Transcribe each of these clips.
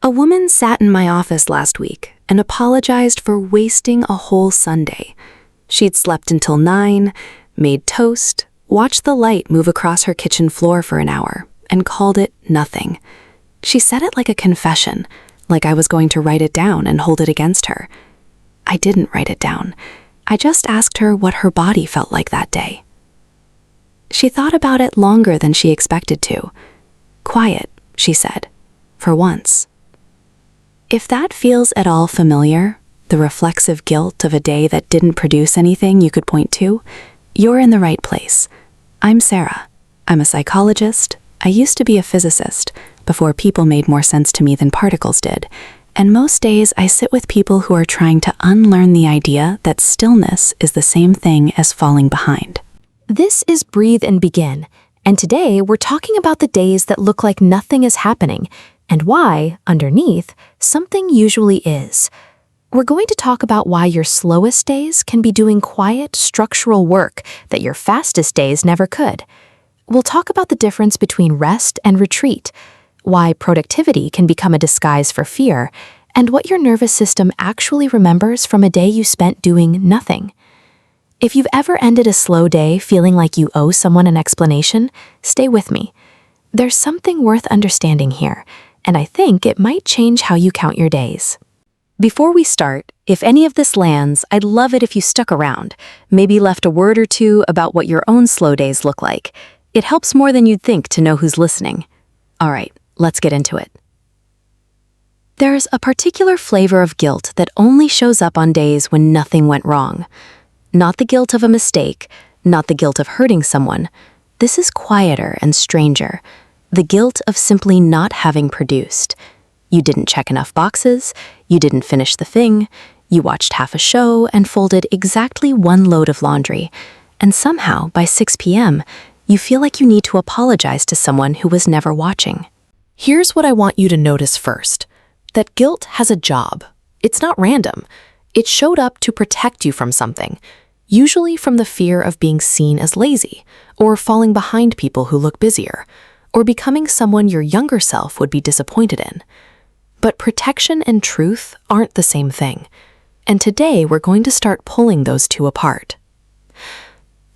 A woman sat in my office last week and apologized for wasting a whole Sunday. She'd slept until 9, made toast, watched the light move across her kitchen floor for an hour, and called it nothing. She said it like a confession, like I was going to write it down and hold it against her. I didn't write it down. I just asked her what her body felt like that day. She thought about it longer than she expected to. Quiet, she said, for once. If that feels at all familiar, the reflexive guilt of a day that didn't produce anything you could point to, you're in the right place. I'm Sarah. I'm a psychologist. I used to be a physicist before people made more sense to me than particles did. And most days I sit with people who are trying to unlearn the idea that stillness is the same thing as falling behind. This is Breathe and Begin, and today we're talking about the days that look like nothing is happening and why, underneath, something usually is. We're going to talk about why your slowest days can be doing quiet, structural work that your fastest days never could. We'll talk about the difference between rest and retreat, why productivity can become a disguise for fear, and what your nervous system actually remembers from a day you spent doing nothing. If you've ever ended a slow day feeling like you owe someone an explanation, stay with me. There's something worth understanding here, and I think it might change how you count your days. Before we start, if any of this lands, I'd love it if you stuck around, maybe left a word or two about what your own slow days look like. It helps more than you'd think to know who's listening. All right, let's get into it. There's a particular flavor of guilt that only shows up on days when nothing went wrong. Not the guilt of a mistake, not the guilt of hurting someone. This is quieter and stranger. The guilt of simply not having produced. You didn't check enough boxes, you didn't finish the thing, you watched half a show and folded exactly one load of laundry, and somehow, by 6 p.m., you feel like you need to apologize to someone who was never watching. Here's what I want you to notice first. That guilt has a job. It's not random. It showed up to protect you from something, usually from the fear of being seen as lazy, or falling behind people who look busier, or becoming someone your younger self would be disappointed in. But protection and truth aren't the same thing, and today we're going to start pulling those two apart.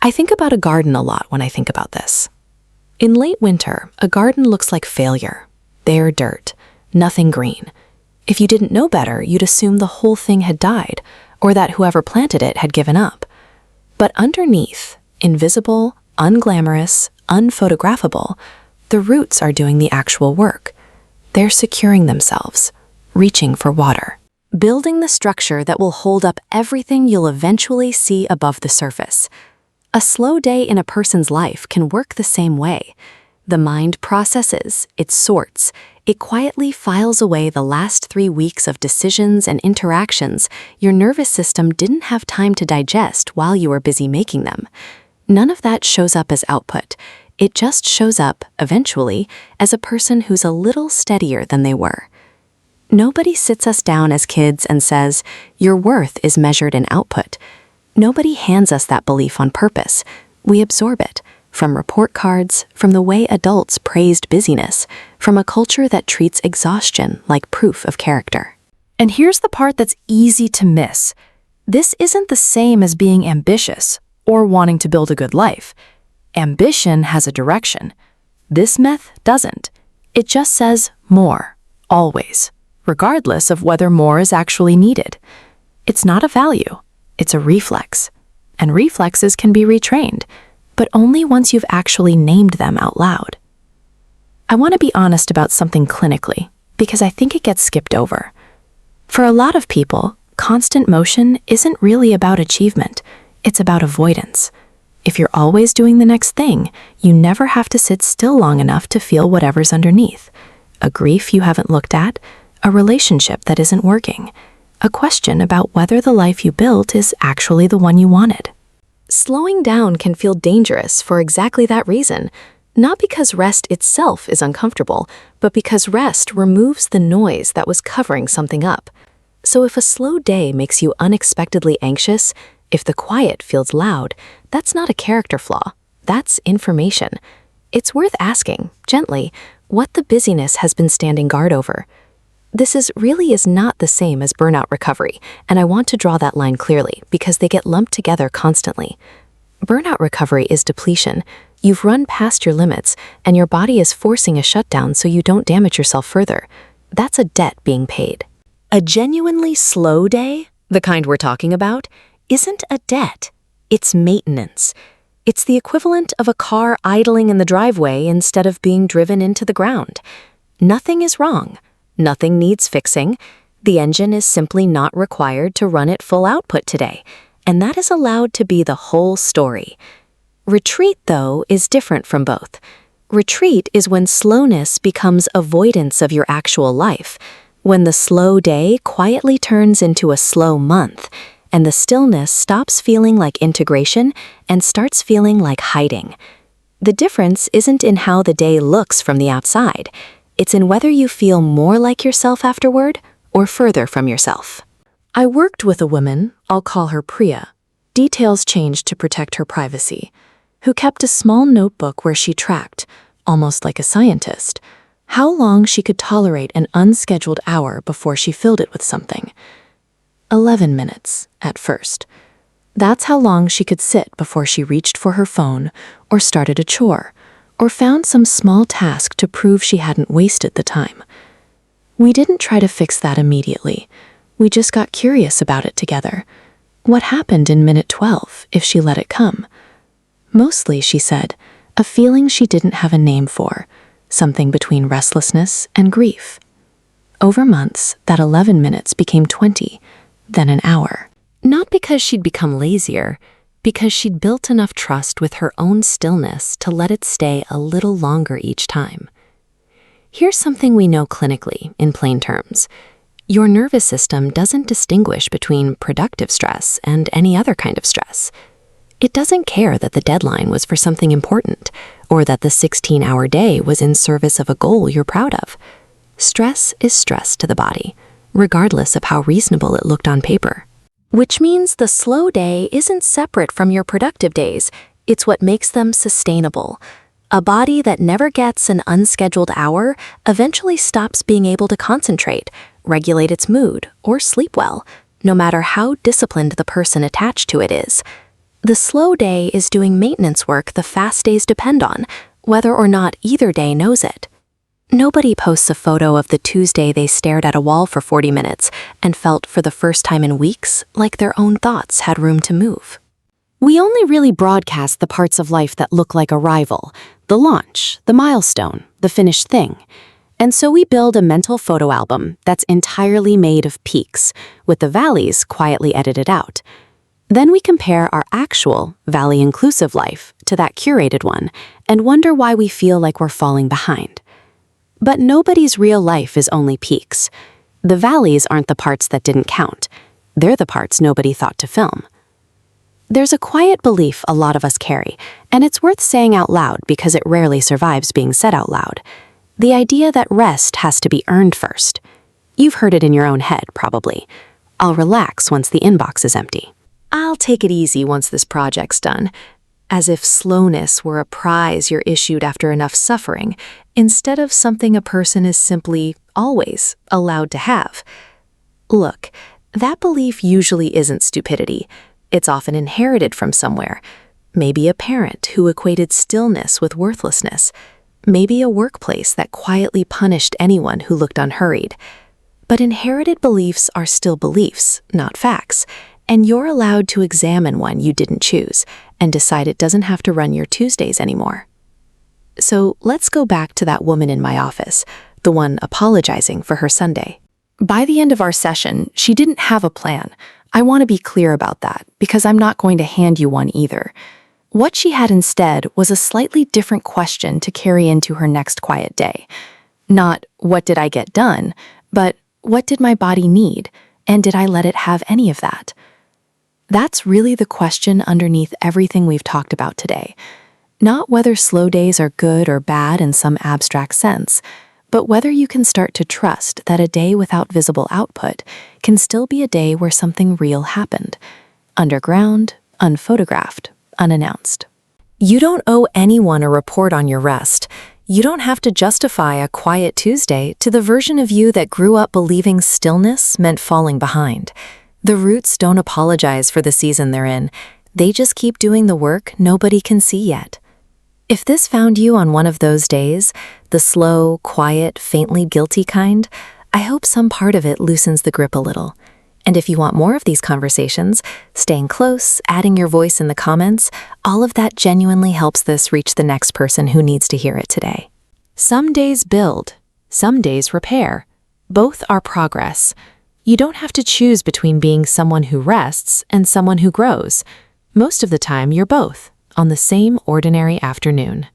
I think about a garden a lot when I think about this. In late winter, a garden looks like failure. Bare dirt, nothing green. If you didn't know better, you'd assume the whole thing had died, or that whoever planted it had given up. But underneath, invisible, unglamorous, unphotographable, the roots are doing the actual work. They're securing themselves, reaching for water, building the structure that will hold up everything you'll eventually see above the surface. A slow day in a person's life can work the same way. The mind processes, it sorts, it quietly files away the last 3 weeks of decisions and interactions your nervous system didn't have time to digest while you were busy making them. None of that shows up as output. It just shows up, eventually, as a person who's a little steadier than they were. Nobody sits us down as kids and says, your worth is measured in output. Nobody hands us that belief on purpose. We absorb it. From report cards, from the way adults praised busyness, from a culture that treats exhaustion like proof of character. And here's the part that's easy to miss. This isn't the same as being ambitious or wanting to build a good life. Ambition has a direction. This myth doesn't. It just says more, always, regardless of whether more is actually needed. It's not a value, it's a reflex. And reflexes can be retrained, but only once you've actually named them out loud. I want to be honest about something clinically, because I think it gets skipped over. For a lot of people, constant motion isn't really about achievement, it's about avoidance. If you're always doing the next thing, you never have to sit still long enough to feel whatever's underneath. A grief you haven't looked at, a relationship that isn't working, a question about whether the life you built is actually the one you wanted. Slowing down can feel dangerous for exactly that reason, not because rest itself is uncomfortable, but because rest removes the noise that was covering something up. So if a slow day makes you unexpectedly anxious, if the quiet feels loud, that's not a character flaw, that's information. It's worth asking, gently, what the busyness has been standing guard over. This really is not the same as burnout recovery, and I want to draw that line clearly because they get lumped together constantly. Burnout recovery is depletion. You've run past your limits, and your body is forcing a shutdown so you don't damage yourself further. That's a debt being paid. A genuinely slow day, the kind we're talking about, isn't a debt. It's maintenance. It's the equivalent of a car idling in the driveway instead of being driven into the ground. Nothing is wrong. Nothing needs fixing. The engine is simply not required to run at full output today, and that is allowed to be the whole story. Retreat, though, is different from both. Retreat is when slowness becomes avoidance of your actual life, when the slow day quietly turns into a slow month, and the stillness stops feeling like integration and starts feeling like hiding. The difference isn't in how the day looks from the outside. It's in whether you feel more like yourself afterward or further from yourself. I worked with a woman, I'll call her Priya. Details changed to protect her privacy, who kept a small notebook where she tracked, almost like a scientist, how long she could tolerate an unscheduled hour before she filled it with something. 11 minutes, at first. That's how long she could sit before she reached for her phone or started a chore, or found some small task to prove she hadn't wasted the time. We didn't try to fix that immediately. We just got curious about it together. What happened in minute 12 if she let it come? Mostly, she said, a feeling she didn't have a name for, something between restlessness and grief. Over months, that 11 minutes became 20, then an hour. Not because she'd become lazier, because she'd built enough trust with her own stillness to let it stay a little longer each time. Here's something we know clinically, in plain terms. Your nervous system doesn't distinguish between productive stress and any other kind of stress. It doesn't care that the deadline was for something important, or that the 16-hour day was in service of a goal you're proud of. Stress is stress to the body, regardless of how reasonable it looked on paper. Which means the slow day isn't separate from your productive days. It's what makes them sustainable. A body that never gets an unscheduled hour eventually stops being able to concentrate, regulate its mood, or sleep well, no matter how disciplined the person attached to it is. The slow day is doing maintenance work the fast days depend on, whether or not either day knows it. Nobody posts a photo of the Tuesday they stared at a wall for 40 minutes and felt for the first time in weeks like their own thoughts had room to move. We only really broadcast the parts of life that look like arrival, the launch, the milestone, the finished thing. And so we build a mental photo album that's entirely made of peaks, with the valleys quietly edited out. Then we compare our actual, valley-inclusive life to that curated one and wonder why we feel like we're falling behind. But nobody's real life is only peaks. The valleys aren't the parts that didn't count. They're the parts nobody thought to film. There's a quiet belief a lot of us carry, and it's worth saying out loud because it rarely survives being said out loud. The idea that rest has to be earned first. You've heard it in your own head, probably. I'll relax once the inbox is empty. I'll take it easy once this project's done. As if slowness were a prize you're issued after enough suffering, instead of something a person is simply, always, allowed to have. Look, that belief usually isn't stupidity. It's often inherited from somewhere. Maybe a parent who equated stillness with worthlessness. Maybe a workplace that quietly punished anyone who looked unhurried. But inherited beliefs are still beliefs, not facts, and you're allowed to examine one you didn't choose and decide it doesn't have to run your Tuesdays anymore. So let's go back to that woman in my office, the one apologizing for her Sunday. By the end of our session, she didn't have a plan. I want to be clear about that because I'm not going to hand you one either. What she had instead was a slightly different question to carry into her next quiet day. Not, what did I get done, but what did my body need, and did I let it have any of that? That's really the question underneath everything we've talked about today. Not whether slow days are good or bad in some abstract sense, but whether you can start to trust that a day without visible output can still be a day where something real happened. Underground, unphotographed, unannounced. You don't owe anyone a report on your rest. You don't have to justify a quiet Tuesday to the version of you that grew up believing stillness meant falling behind. The roots don't apologize for the season they're in. They just keep doing the work nobody can see yet. If this found you on one of those days, the slow, quiet, faintly guilty kind, I hope some part of it loosens the grip a little. And if you want more of these conversations, staying close, adding your voice in the comments, all of that genuinely helps this reach the next person who needs to hear it today. Some days build, some days repair. Both are progress. You don't have to choose between being someone who rests and someone who grows. Most of the time, you're both, on the same ordinary afternoon.